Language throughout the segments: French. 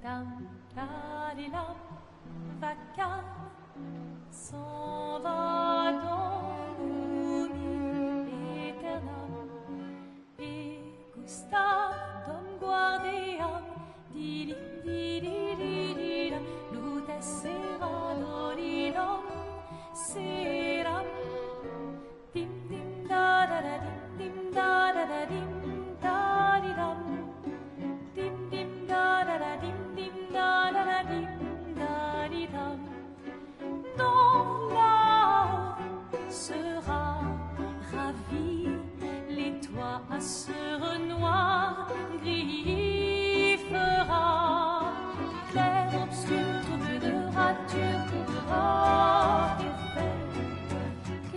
Dam, dadilam, vaca s'en va dans l'oubli éternel. Et Gustav guardiam, didim, didididilam, luta sera dolidam, seram, dim, dim, da, da, da, dim, da, da, da, dim, da, di, dam, dim, dim, da, da, da, dim, dim, da, da, da, dim, da, di, dam. Dans là sera ravi, les toits à sœur noir gris fera, clair, obscur, trouble de rature, trouvera effet,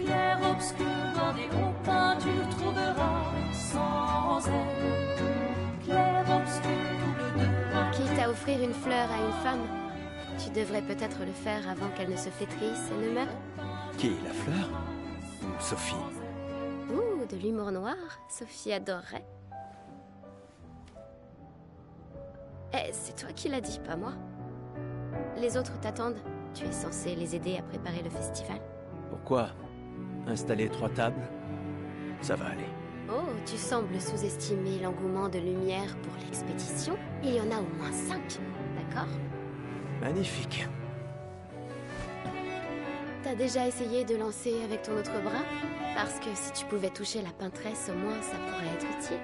clair, obscur, bordé aux peintures, trouvera sans elle, clair, obscur, trouble de rature. Quitte à offrir une fleur à une femme, tu devrais peut-être le faire avant qu'elle ne se flétrisse et ne meure. Qui, la fleur? Ou Sophie? Ouh, de l'humour noir, Sophie adorerait. Eh, c'est toi qui l'as dit, pas moi. Les autres t'attendent. Tu es censé les aider à préparer le festival. Pourquoi? Installer 3 tables? Ça va aller. Oh, tu sembles sous-estimer l'engouement de Lumière pour l'expédition. Il y en a au moins 5, d'accord? Magnifique. T'as déjà essayé de lancer avec ton autre bras? Parce que si tu pouvais toucher la peintresse, au moins ça pourrait être utile.